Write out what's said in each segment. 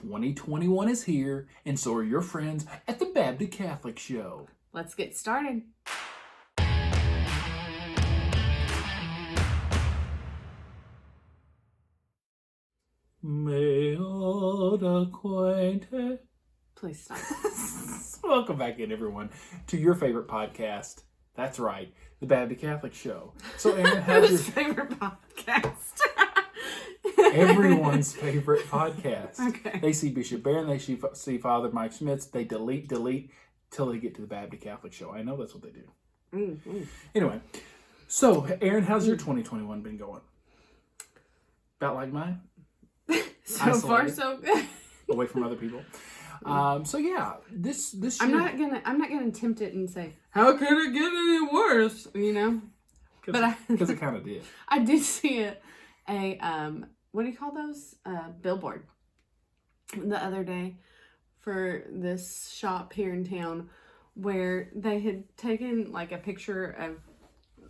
2021 is here, and so are your friends at the Baptist Catholic Show. Let's get started. May old acquaintance. Please stop. Welcome back in, everyone, to your favorite podcast. That's right, the Baptist Catholic Show. So, Aaron, how's your favorite podcast? Everyone's favorite podcast. Okay. They see Bishop Barron, they see Father Mike Schmitz, they delete till they get to the Baptist Catholic Show. I know that's what they do. Mm-hmm. Anyway, so Aaron, how's your 2021 been going? About like mine? So far, so good. Away from other people. So yeah, this year, I'm not gonna tempt it and say, how could it get any worse? You know, because it kind of did. I did see a what do you call those? Billboard the other day for this shop here in town where they had taken like a picture of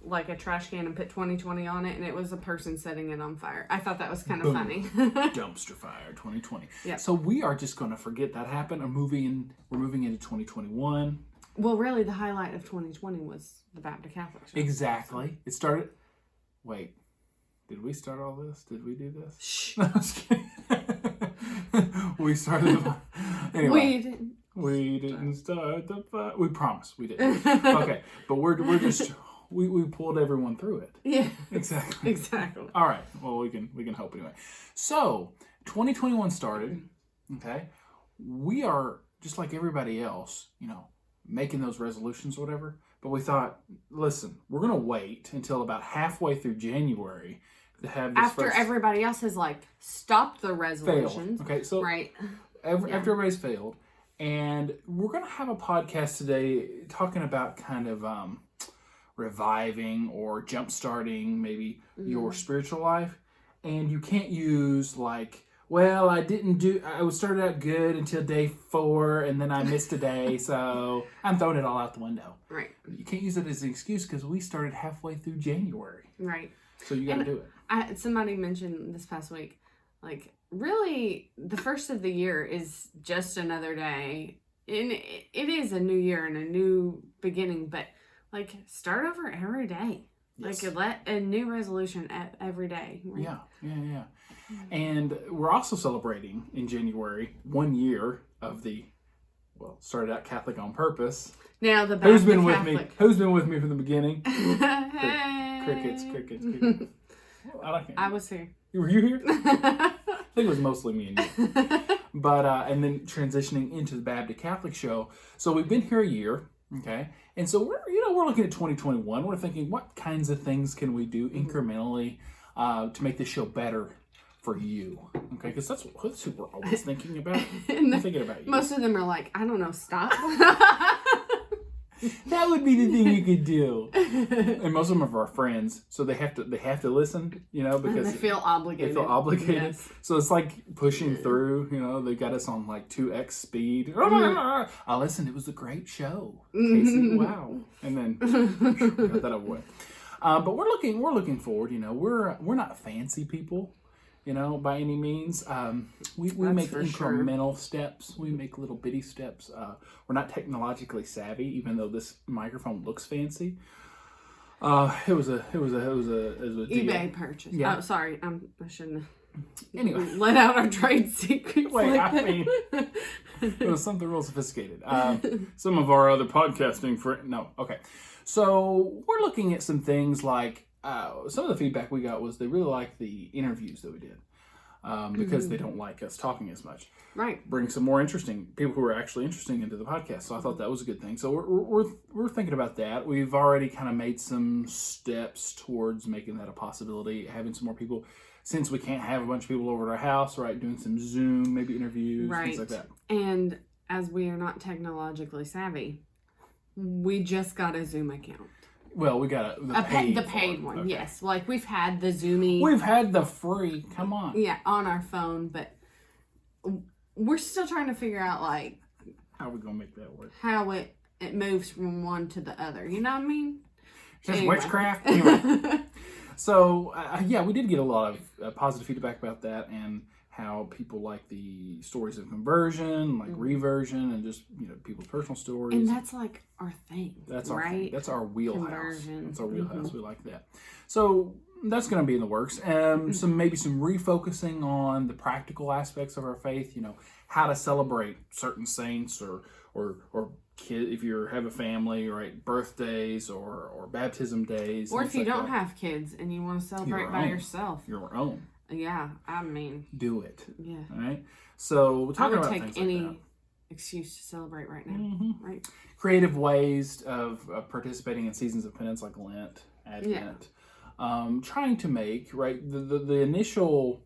like a trash can and put 2020 on it, and it was a person setting it on fire. I thought that was kind of funny. Dumpster fire 2020. Yeah. So we are just going to forget that happened. We're moving into 2021. Well, really, the highlight of 2020 was the Baptist Catholic Show. Exactly. It started. Wait, did we start all this? Did we do this? Shh. No, I'm just kidding. We started. Anyway, we didn't start the fire. We promise we didn't. Okay, but we're just. We pulled everyone through it. Yeah. Exactly. Exactly. All right. Well, we can hope anyway. So, 2021 started. Okay. We are just like everybody else, making those resolutions or whatever. But we thought, listen, we're going to wait until about halfway through January to have this after everybody else has stopped the resolutions. Failed. Okay. So right. After everybody's failed, and we're going to have a podcast today talking about kind of reviving or jump-starting maybe your spiritual life. And you can't use I started out good until day 4 and then I missed a day, so I'm throwing it all out the window. Right. You can't use it as an excuse because we started halfway through January. Right. So you got to do it. Somebody mentioned this past week, really the first of the year is just another day. And it is a new year and a new beginning, but start over every day. Yes. Let a new resolution every day. Right? Yeah. And we're also celebrating in January 1 year of started out Catholic on purpose. Now the Who's been Catholic. with me? Who's been with me from the beginning? Hey. Crickets. Well, I was here. Were you here? I think it was mostly me and you. But and then transitioning into the Baptist Catholic Show. So we've been here a year. Okay, and so we're looking at 2021. We're thinking, what kinds of things can we do incrementally to make this show better for you? Okay, because that's who we're always thinking about. Thinking about you. Most of them are I don't know, stop. That would be the thing you could do. And most of them are our friends, so they have to listen, because they feel obligated. Yes. So it's like pushing through. They got us on 2x speed. I listened. It was a great show, Casey. Wow. And then got that over with. But we're looking forward. We're not fancy people. By any means. We make incremental steps. We make little bitty steps. We're not technologically savvy, even though this microphone looks fancy. It was a deal. eBay purchase. Yeah. Oh, sorry. I shouldn't Anyway. let out our trade secrets. It was something real sophisticated. Some of our other podcasting no. Okay. So we're looking at some things some of the feedback we got was they really liked the interviews that we did because they don't like us talking as much. Right. Bring some more interesting people who are actually interesting into the podcast. So I thought that was a good thing. So we're thinking about that. We've already kind of made some steps towards making that a possibility, having some more people. Since we can't have a bunch of people over at our house, right, doing some Zoom, maybe interviews, things like that. And as we are not technologically savvy, we just got a Zoom account. Well, we got the paid one. Okay. Yes. We've had the Zoomy. We've had the free. Come on. Yeah, on our phone, but we're still trying to figure out how are we gonna make that work? How it moves from one to the other. You know what I mean? Just witchcraft. Anyway. So we did get a lot of positive feedback about that and how people like the stories of conversion, like reversion, and just, people's personal stories. And that's like our thing. That's our right? thing. That's our wheelhouse. Conversion. That's our wheelhouse. We like that. So that's going to be in the works. Maybe some refocusing on the practical aspects of our faith. How to celebrate certain saints or kid, if you have a family, right? Birthdays or baptism days. Or if you don't have kids and you want to celebrate by yourself. Your own. Yeah, I mean. Do it. Yeah. All right. So we're talking about things things any like that. Excuse to celebrate right now. Right. Creative ways of participating in seasons of penance like Lent, Advent. Trying to make, right, the initial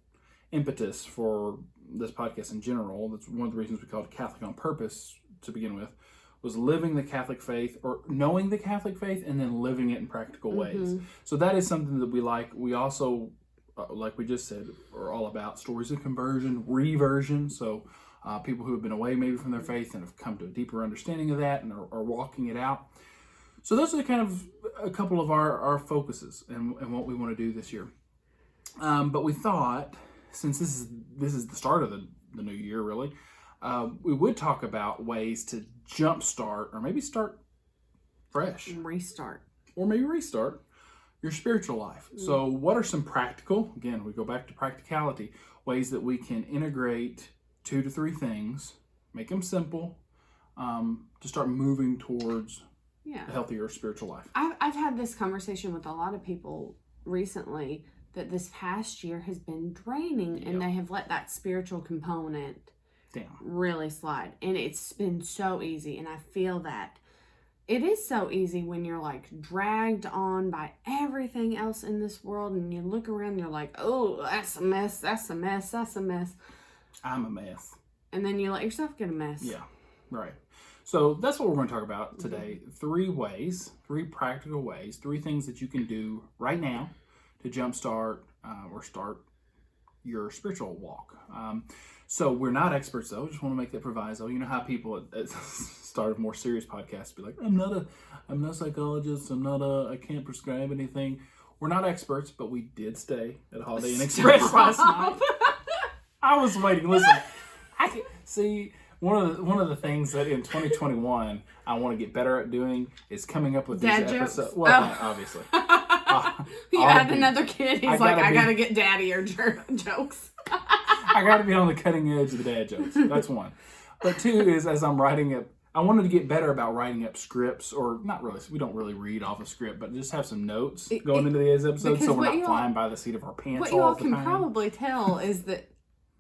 impetus for this podcast in general, that's one of the reasons we called it Catholic on Purpose to begin with, was living the Catholic faith, or knowing the Catholic faith and then living it in practical ways. So that is something that we like. We also, like we just said, are all about stories of conversion, reversion. So people who have been away maybe from their faith and have come to a deeper understanding of that and are walking it out. So those are kind of a couple of our focuses and what we want to do this year. But we thought, since this is the start of the new year, really, we would talk about ways to jumpstart or maybe start fresh. Restart. Or maybe restart your spiritual life. So what are some practical, again, we go back to practicality, ways that we can integrate 2 to 3 things, make them simple, to start moving towards a healthier spiritual life. I've had this conversation with a lot of people recently that this past year has been draining and they have let that spiritual component really slide. And it's been so easy. And I feel that it is so easy when you're like dragged on by everything else in this world and you look around and you're like, oh, that's a mess, that's a mess, that's a mess. I'm a mess. And then you let yourself get a mess. Yeah, right. So that's what we're going to talk about today. 3 practical ways, 3 things that you can do right now to jumpstart or start your spiritual walk. So we're not experts, though. Just want to make that proviso. You know how people at the start of more serious podcasts be like, I'm not a psychologist. I can't prescribe anything. We're not experts, but we did stay at Holiday Inn Express last night. I was waiting. Listen, I can see one of the things that in 2021 I want to get better at doing is coming up with Dad these jokes? episodes. Well, obviously. You had another kid. He's like, I gotta get daddy-er jokes. I gotta be on the cutting edge of the dad jokes. That's one. But 2 is, as I'm writing it, I wanted to get better about writing up scripts, or not really. We don't really read off a script, but just have some notes going into these episodes, so we're not flying by the seat of our pants. What you all can probably tell is that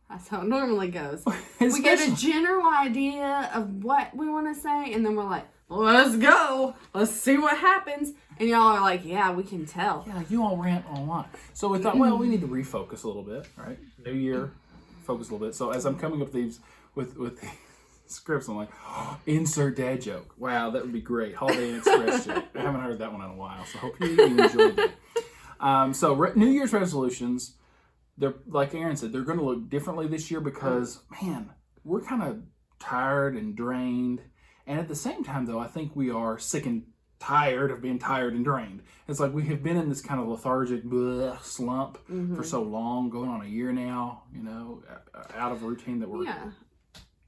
that's how it normally goes. We get a general idea of what we want to say, and then we're like, let's go. Let's see what happens. And y'all are like, yeah, we can tell. Yeah, you all rant a lot. So we thought, well, we need to refocus a little bit, right? New year, focus a little bit. So as I'm coming up with these with these scripts, I'm like, insert dad joke. Wow, that would be great. Holiday Inn Express joke. I haven't heard that one in a while, so hope you enjoyed that. So New Year's resolutions, they're, like Aaron said, they're going to look differently this year because, man, we're kind of tired and drained. And at the same time, though, I think we are sick and tired of being tired and drained. It's like we have been in this kind of lethargic slump for so long, going on a year now, out of a routine that we're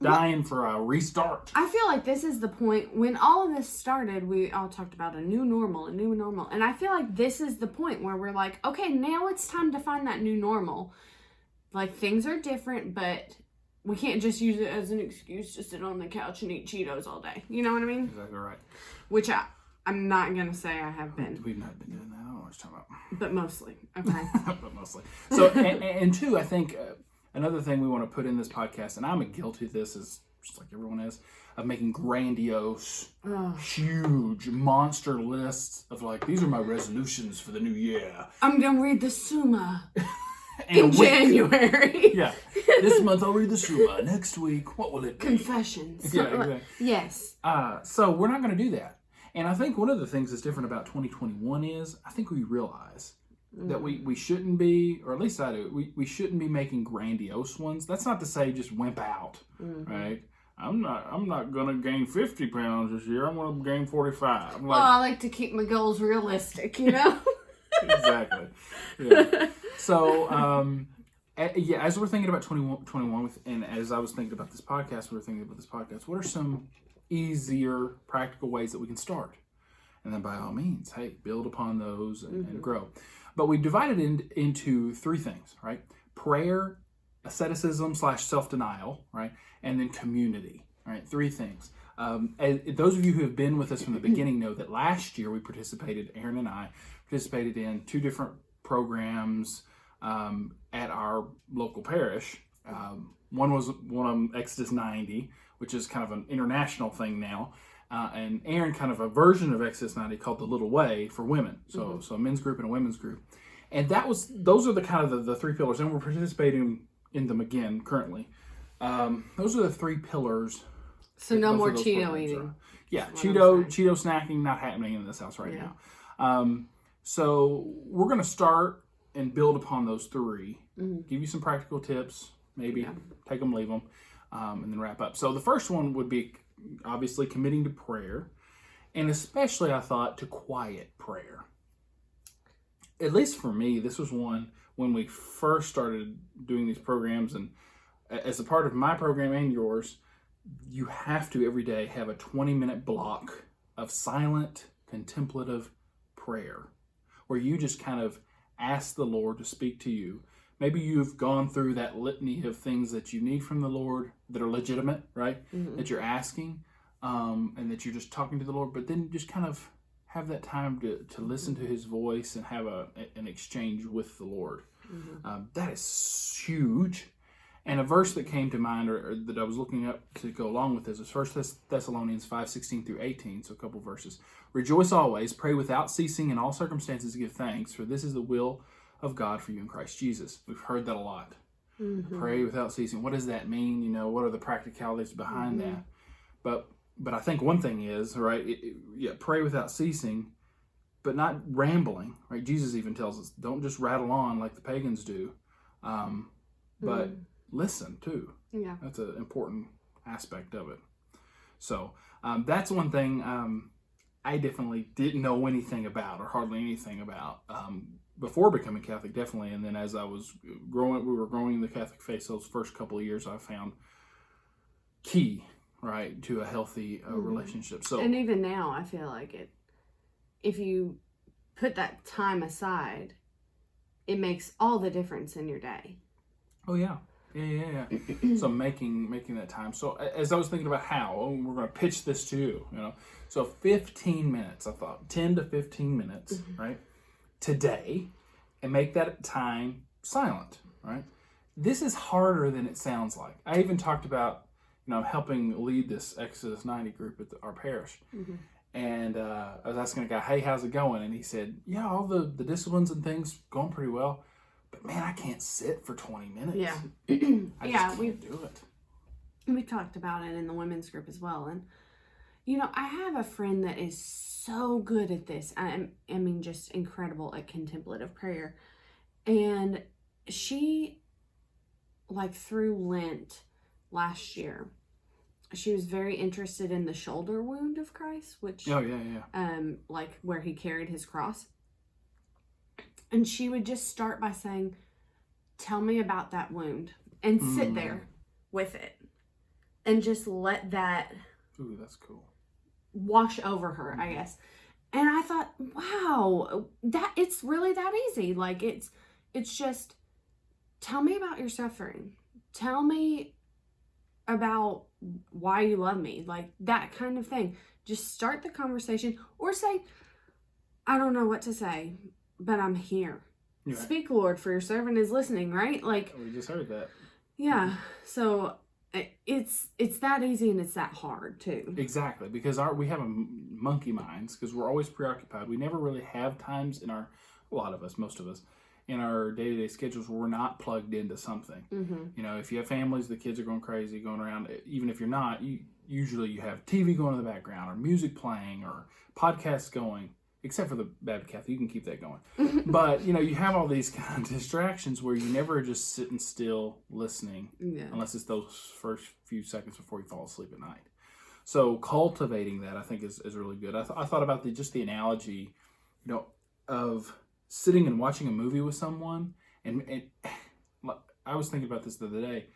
dying for a restart. I feel like this is the point when all of this started. We all talked about a new normal. And I feel like this is the point where we're like, okay, now it's time to find that new normal. Like, things are different, but we can't just use it as an excuse to sit on the couch and eat Cheetos all day. You know what I mean? Exactly right. Which I'm not going to say I have been. We've not been doing that. I don't know what you're talking about. But mostly. Okay. But mostly. So, and 2, I think another thing we want to put in this podcast, and I'm guilty of this, is just like everyone is, of making grandiose, huge monster lists of like, these are my resolutions for the new year. I'm going to read the Summa. In January. Yeah. This month I'll read the Summa. Next week, what will it be? Confessions. Yeah, exactly. Yes. So we're not going to do that. And I think one of the things that's different about 2021 is, I think we realize that we shouldn't be, or at least I do, we shouldn't be making grandiose ones. That's not to say just wimp out, right? I'm not going to gain 50 pounds this year. I'm going to gain 45. Well, I like to keep my goals realistic, Exactly. Yeah. So, as we're thinking about 21 and as I was thinking about this podcast, what are some easier, practical ways that we can start? And then by all means, hey, build upon those and grow. But we divided into three things, right? Prayer, asceticism / self-denial, right? And then community, right? Three things. Those of you who have been with us from the beginning know that last year Aaron and I participated in 2 different programs at our local parish. One was Exodus 90, which is kind of an international thing now. And Aaron kind of a version of Exodus 90 called the Little Way for women. So a men's group and a women's group. And those are the kind of the 3 pillars. And we're participating in them again currently. Those are the 3 pillars. So no more Cheeto eating. Yeah, Cheeto snacking not happening in this house right now. So we're going to start and build upon those 3. Give you some practical tips, maybe take them, leave them, and then wrap up. So the first one would be obviously committing to prayer, and especially I thought to quiet prayer. At least for me, this was one when we first started doing these programs, and as a part of my program and yours, you have to every day have a 20-minute block of silent, contemplative prayer where you just kind of ask the Lord to speak to you. Maybe you've gone through that litany of things that you need from the Lord that are legitimate, right? That you're asking, and that you're just talking to the Lord, but then just kind of have that time to listen to His voice and have an exchange with the Lord. That is huge. And a verse that came to mind, or that I was looking up to go along with this, is 1 Thessalonians 5:16 through 18, so a couple verses. Rejoice always, pray without ceasing, in all circumstances give thanks, for this is the will of God for you in Christ Jesus. We've heard that a lot. Pray without ceasing. What does that mean? What are the practicalities behind that? But I think one thing is, right, pray without ceasing, but not rambling, right? Jesus even tells us, don't just rattle on like the pagans do, but listen too. Yeah. That's an important aspect of it. So that's one thing I definitely didn't know anything about, or hardly anything about, before becoming Catholic, definitely. And then as I was growing, we were growing in the Catholic faith, those first couple of years I found key, right, to a healthy relationship. So, and even now, I feel like if you put that time aside, it makes all the difference in your day. Oh, yeah. Yeah. So making that time. So as I was thinking about how we're going to pitch this to you, so 15 minutes, I thought 10 to 15 minutes, right, today, and make that time silent, right? This is harder than it sounds like. I even talked about, I'm helping lead this Exodus 90 group at our parish. And I was asking a guy, hey, how's it going? And he said, yeah, all the disciplines and things going pretty well. But man, I can't sit for 20 minutes. Yeah. I just can't do it. We talked about it in the women's group as well. And, I have a friend that is so good at this. I mean, just incredible at contemplative prayer. And she, through Lent last year, she was very interested in the shoulder wound of Christ, which, where He carried His cross. And she would just start by saying, tell me about that wound, and sit there with it and just let that that's cool, wash over her, I guess. And I thought, wow, that it's really that easy. It's just, tell me about your suffering. Tell me about why you love me. That kind of thing. Just start the conversation, or say, I don't know what to say, but I'm here. Right. Speak, Lord, for your servant is listening, right? We just heard that. Yeah. So it's that easy, and it's that hard too. Exactly, because we have a monkey minds, because we're always preoccupied. We never really have times most of us, in our day-to-day schedules where we're not plugged into something. If you have families, the kids are going crazy, going around. Even if you're not, usually you have TV going in the background, or music playing, or podcasts going. Except for the Baptist Catholic, you can keep that going. But, you have all these kind of distractions where you never are just sitting still listening, unless it's those first few seconds before you fall asleep at night. So cultivating that, I think, is really good. I thought about the analogy, of sitting and watching a movie with someone, and I was thinking about this the other day.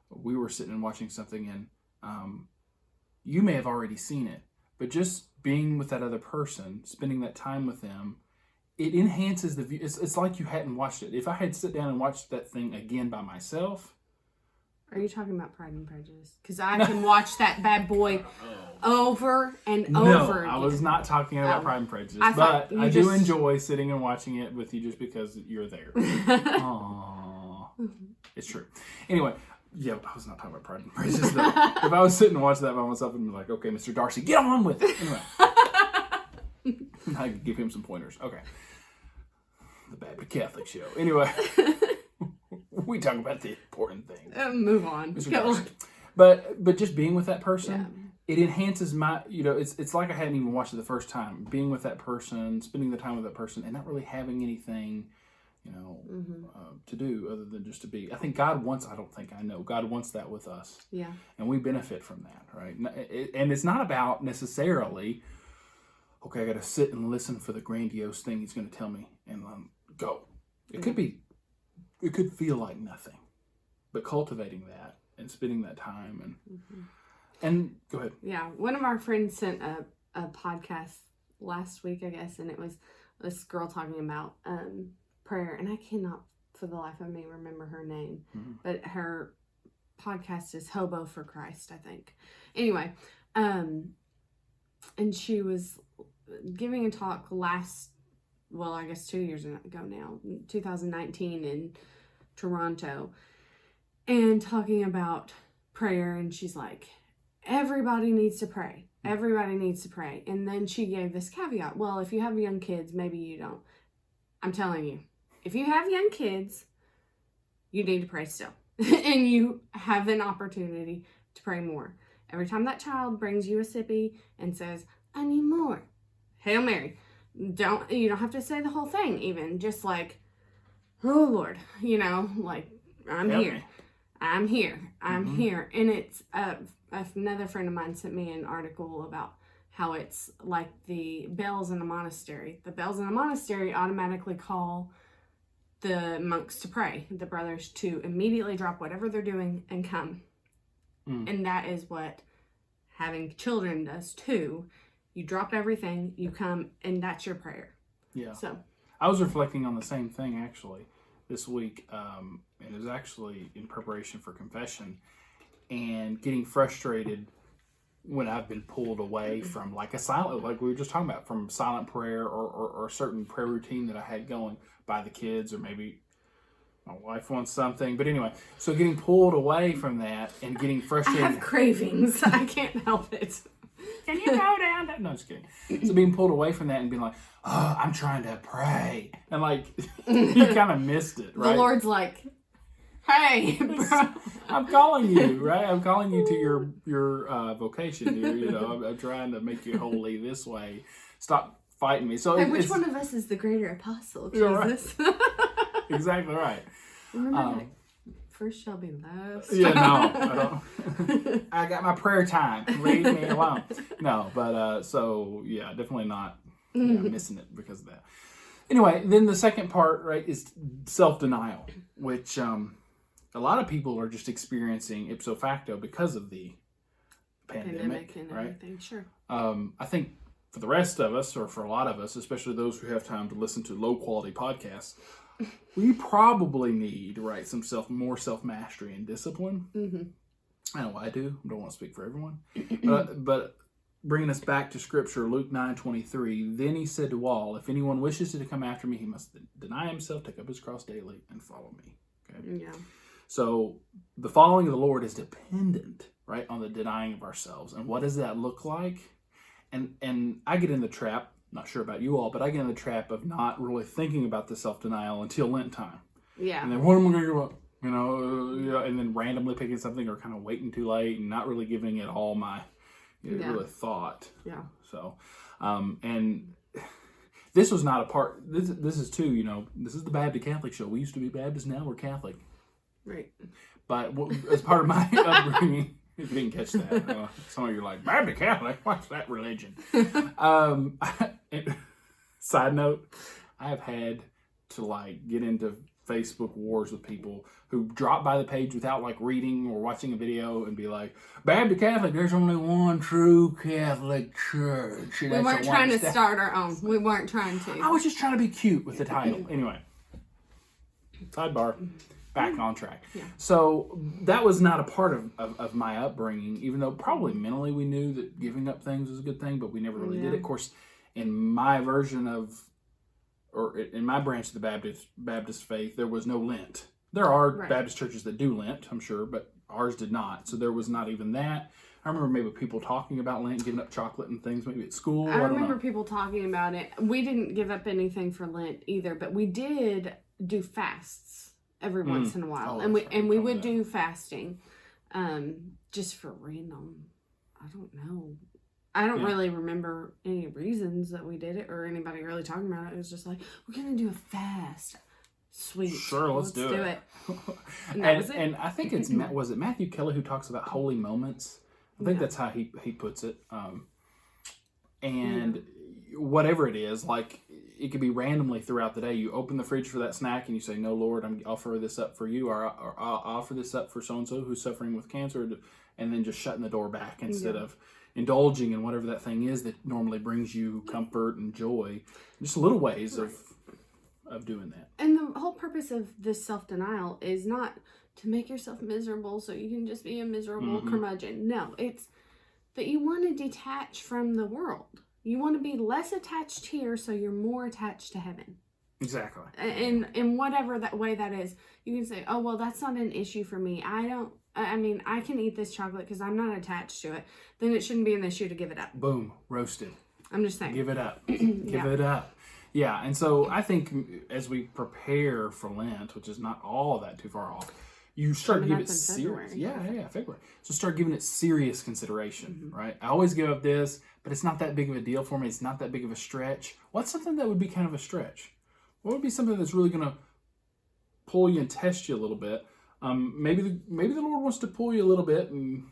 We were sitting and watching something, and you may have already seen it, but just being with that other person, spending that time with them, it enhances the view. It's like you hadn't watched it. If I had sit down and watched that thing again by myself. Are you talking about Pride and Prejudice? Because I can watch that bad boy over and over again. I was not talking about Pride and Prejudice, but I do enjoy sitting and watching it with you just because you're there. Aww. It's true. Anyway, yeah, I was not talking about Pride and Prejudice. Though. If I was sitting and watching that by myself, I'd be like, okay, Mr. Darcy, get on with it. Anyway. I could give him some pointers. Okay. The Baptist Catholic Show. Anyway. We talk about the important things. Move on. But just being with that person, it enhances my, it's like I hadn't even watched it the first time. Being with that person, spending the time with that person, and not really having anything, to do other than just to be. I think God wants that with us. Yeah. And we benefit from that, right? And it's not about necessarily, okay, I got to sit and listen for the grandiose thing he's going to tell me and go. It could feel like nothing, but cultivating that and spending that time and go ahead. Yeah. One of our friends sent a podcast last week, I guess, and it was this girl talking about prayer, and I cannot for the life of me remember her name, but her podcast is Hobo for Christ, I think. Anyway, and she was giving a talk I guess 2 years ago now, 2019 in Toronto, and talking about prayer, and she's like, everybody needs to pray. Everybody needs to pray. And then she gave this caveat. Well, if you have young kids, maybe you don't. I'm telling you, if you have young kids, you need to pray still. And you have an opportunity to pray more. Every time that child brings you a sippy and says, I need more, Hail Mary. You don't have to say the whole thing, even just like, oh Lord, like I'm here. I'm here. And it's another friend of mine sent me an article about how it's like the bells in a monastery. The bells in a monastery automatically call the monks to pray, the brothers to immediately drop whatever they're doing and come. And that is what having children does too. You drop everything, you come, and that's your prayer. Yeah. So I was reflecting on the same thing actually this week, and it was actually in preparation for confession, and getting frustrated when I've been pulled away from like we were just talking about, from silent prayer or a certain prayer routine that I had going by the kids, or maybe my wife wants something. But anyway, so getting pulled away from that and getting frustrated. I have cravings. I can't help it. Can you go down? No, just kidding. So being pulled away from that and being like, oh, I'm trying to pray. And like, you kind of missed it, right? The Lord's like, hey, bro. I'm calling you, right? I'm calling you to your vocation here. I'm trying to make you holy this way. Stop fighting me. So hey, which one of us is the greater apostle? Jesus. Right. Exactly right. Remember that. First shall be last. Yeah, no, I don't. I got my prayer time. Leave me alone. No, but so yeah, definitely not missing it because of that. Anyway, then the second part, right, is self-denial, which a lot of people are just experiencing ipso facto because of the pandemic and right? Everything. Sure. I think for the rest of us, or for a lot of us, especially those who have time to listen to low-quality podcasts, we probably need, right, more self-mastery and discipline. I know I do. I don't want to speak for everyone. But bringing us back to Scripture, Luke 9:23, then he said to all, if anyone wishes to come after me, he must deny himself, take up his cross daily, and follow me. Okay? Yeah. So the following of the Lord is dependent, right, on the denying of ourselves. And what does that look like? And I get in the trap, not sure about you all, but I get in the trap of not really thinking about the self-denial until Lent time. Yeah. And then what am I going to give up? And then randomly picking something, or kind of waiting too late and not really giving it all my really thought. Yeah. So, and this was not a part, this is too, this is the Baptist Catholic Show. We used to be Baptist, now we're Catholic. Right. But as part of my upbringing, if you didn't catch that, some of you are like, Baptist Catholic, what's that religion? Side note, I have had to get into Facebook wars with people who drop by the page without like reading or watching a video and be like, Baptist Catholic, there's only one true Catholic church. We weren't trying to start our own. We weren't trying to. I was just trying to be cute with the title. Anyway, sidebar, back on track. Yeah. So that was not a part of my upbringing, even though probably mentally we knew that giving up things was a good thing, but we never really did it. Of course, in my version of, or in my branch of the Baptist faith, there was no Lent. There are Baptist churches that do Lent, I'm sure, but ours did not. So there was not even that. I remember maybe people talking about Lent, giving up chocolate and things, maybe at school. I remember people talking about it. We didn't give up anything for Lent either, but we did do fasts every once in a while. And we would do fasting just for random, I don't know. I don't really remember any reasons that we did it or anybody really talking about it. It was just like, we're going to do a fast. Sweet. Sure, let's do it. And I think was it Matthew Kelly who talks about holy moments? I think that's how he puts it. And whatever it is, like it could be randomly throughout the day. You open the fridge for that snack and you say, no, Lord, I'll offer this up for you, or I'll offer this up for so-and-so who's suffering with cancer, and then just shutting the door back instead of indulging in whatever that thing is that normally brings you comfort and joy. Just little ways of doing that. And the whole purpose of this self-denial is not to make yourself miserable so you can just be a miserable curmudgeon. No, it's that you want to detach from the world. You want to be less attached here so you're more attached to heaven. Exactly. And in whatever that way that is, you can say, oh, well, that's not an issue for me. I can eat this chocolate because I'm not attached to it. Then it shouldn't be an issue to give it up. Boom. Roasted. I'm just saying. Give it up. Give it up. Yeah. And so I think as we prepare for Lent, which is not all that too far off, you start to give it serious. February. So start giving it serious consideration, right? I always give up this, but it's not that big of a deal for me. It's not that big of a stretch. What's something that would be kind of a stretch? What would be something that's really going to pull you and test you a little bit? Maybe the Lord wants to pull you a little bit, and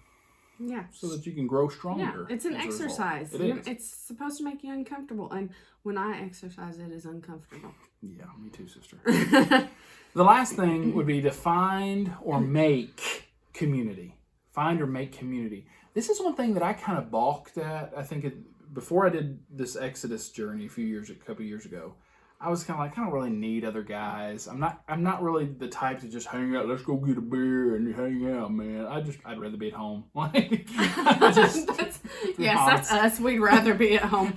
so that you can grow stronger. Yeah, it's an exercise. It is. It's supposed to make you uncomfortable, and when I exercise, it is uncomfortable. Yeah, me too, sister. The last thing would be to find or make community. Find or make community. This is one thing that I kind of balked at. I think before I did this Exodus journey a couple years ago, I was kind of like, I don't really need other guys. I'm not really the type to just hang out. Let's go get a beer and hang out, man. I'd rather be at home. That's us. We'd rather be at home.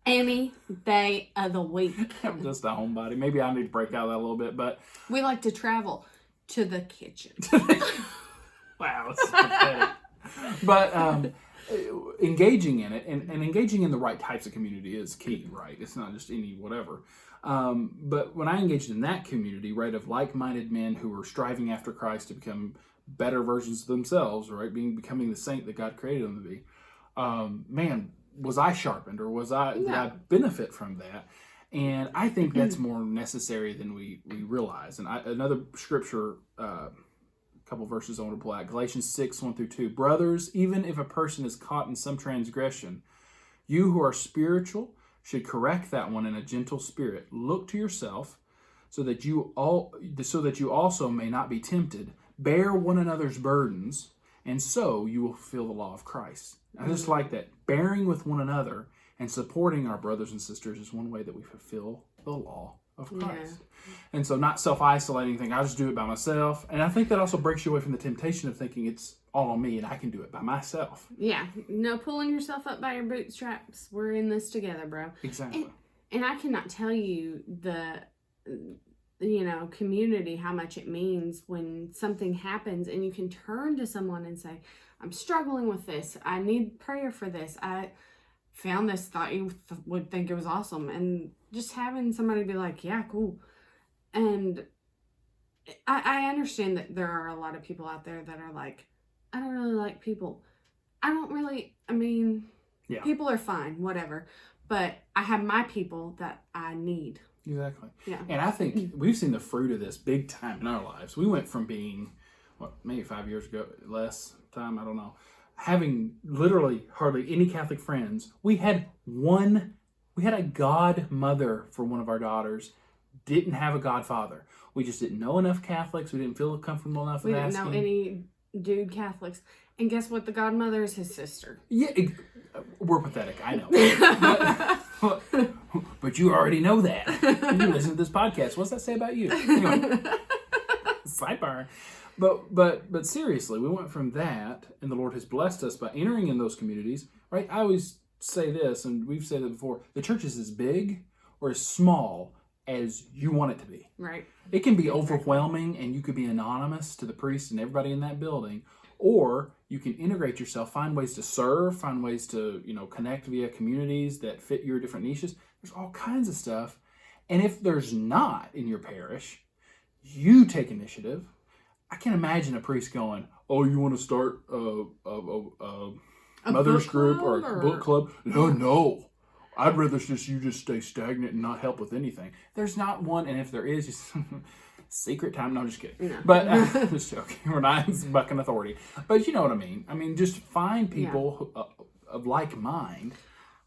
Any day of the week. I'm just a homebody. Maybe I need to break out of that a little bit, but we like to travel to the kitchen. Wow, it's pathetic. But engaging in it and engaging in the right types of community is key, right? It's not just any whatever. But when I engaged in that community, right, of like-minded men who were striving after Christ to become better versions of themselves, right, becoming the saint that God created them to be, man, was I sharpened, or did I benefit from that? And I think that's more necessary than we realize. And another scripture, a couple verses I want to pull out, Galatians 6:1-2. Brothers, even if a person is caught in some transgression, you who are spiritual should correct that one in a gentle spirit. Look to yourself so that you also may not be tempted. Bear one another's burdens, and so you will fulfill the law of Christ. I just like that. Bearing with one another and supporting our brothers and sisters is one way that we fulfill the law of Christ. Yeah. And so not self-isolating, thinking I'll just do it by myself. And I think that also breaks you away from the temptation of thinking it's all on me and I can do it by myself. Yeah. No pulling yourself up by your bootstraps. We're in this together, bro. Exactly. And I cannot tell you community, how much it means when something happens and you can turn to someone and say, I'm struggling with this. I need prayer for this. I found this, thought you would think it was awesome. And just having somebody be like, yeah, cool. And I understand that there are a lot of people out there that are like, I don't really like people. People are fine, whatever. But I have my people that I need. Exactly. Yeah. And I think we've seen the fruit of this big time in our lives. We went from being, maybe 5 years ago, less time, I don't know, having literally hardly any Catholic friends. We had a godmother for one of our daughters didn't have a godfather. We just didn't know enough Catholics. We didn't feel comfortable enough We with didn't asking. know any dude Catholics. And guess what? The godmother is his sister. Yeah, we're pathetic. I know. But you already know that. You listen to this podcast. What's that say about you? Anyway, sidebar. But seriously, we went from that, and the Lord has blessed us by entering in those communities, right? I always say this, and we've said it before, the church is as big or as small as you want it to be. Right. It can be overwhelming, and you could be anonymous to the priest and everybody in that building, or you can integrate yourself, find ways to serve, find ways to, connect via communities that fit your different niches. There's all kinds of stuff. And if there's not in your parish, you take initiative. I can't imagine a priest going, "Oh, you want to start a mother's group or a book club?" No. I'd rather you just stay stagnant and not help with anything. There's not one, and if there is, just secret time. No, I'm just kidding. No. But just joking. We're not bucking authority. But you know what I mean. I mean, just find people of like mind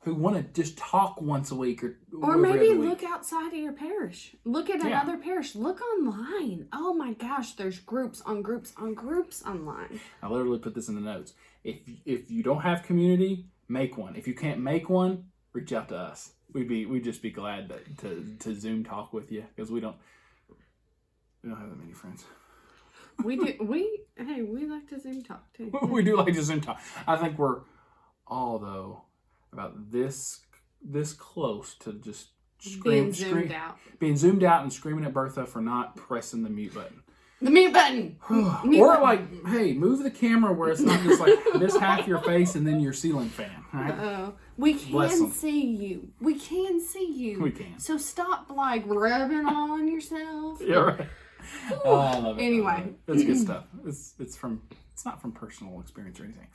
who want to just talk once a week or maybe every other week. look outside of your parish. Look at another parish. Look online. Oh my gosh, there's groups on groups on groups online. I literally put this in the notes. If you don't have community, make one. If you can't make one, reach out to us. We'd just be glad to Zoom talk with you, because we don't have that many friends. We do. We like to Zoom talk too. We do like to Zoom talk. I think we're all though about this close to just Being zoomed out and screaming at Bertha for not pressing the mute button. The mute button. Or like, hey, move the camera where it's not just like this half your face and then your ceiling fan. Right? Uh-oh. We can see you. We can see you. We can. So stop like rubbing on yourself. Yeah, right. Oh, I love it. Anyway, that's good stuff. It's not from personal experience or anything.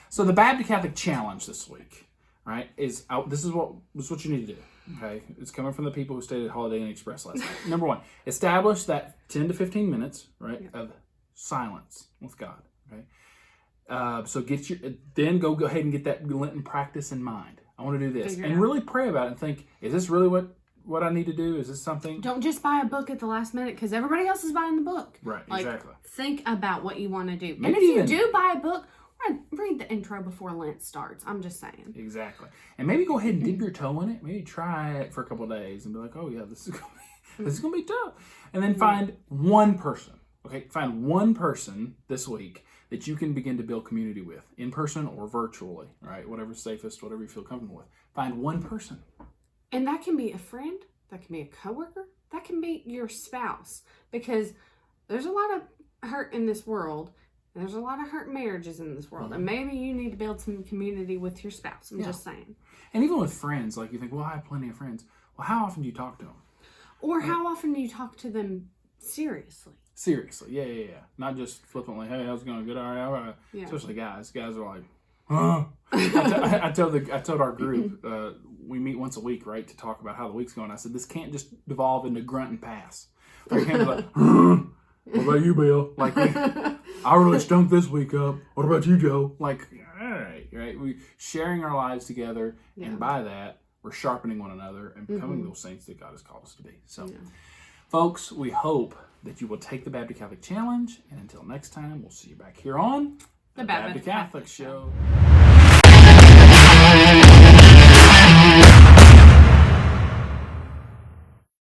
So the Baptist Catholic Challenge this week, right, is out. This is what you need to do. Okay, it's coming from the people who stayed at Holiday Inn Express last night. Number one, establish that 10 to 15 minutes, right, of silence with God. Okay, so then go ahead and get that Lenten practice in mind. I want to do this and really pray about it and think: is this really what I need to do? Is this something? Don't just buy a book at the last minute because everybody else is buying the book. Right, like, exactly. Think about what you want to do. Maybe and if you do buy a book, read the intro before Lent starts. I'm just saying. Exactly. And maybe go ahead and dip your toe in it. Maybe try it for a couple of days and be like, "Oh yeah, this is gonna be tough." And then find one person. Okay, find one person this week that you can begin to build community with, in person or virtually. Right, whatever's safest, whatever you feel comfortable with. Find one person. And that can be a friend. That can be a coworker. That can be your spouse. Because there's a lot of hurt in this world. There's a lot of hurt marriages in this world, and maybe you need to build some community with your spouse. I'm just saying. And even with friends, like you think, well, I have plenty of friends. Well, how often do you talk to them? Or how often do you talk to them seriously? Seriously, yeah. Not just flippantly, hey, how's it going? Good, all right. Yeah. Especially guys. Guys are like, huh? I told our group, we meet once a week, right, to talk about how the week's going. I said, this can't just devolve into grunt and pass. We can't be like, what about you, Bill? Like, I really stunk this week up. What about you, Joe? Like, all right. We sharing our lives together, and by that, we're sharpening one another and becoming those saints that God has called us to be. So, folks, we hope that you will take the Baptist Catholic Challenge, and until next time, we'll see you back here on The Baptist Catholic Show.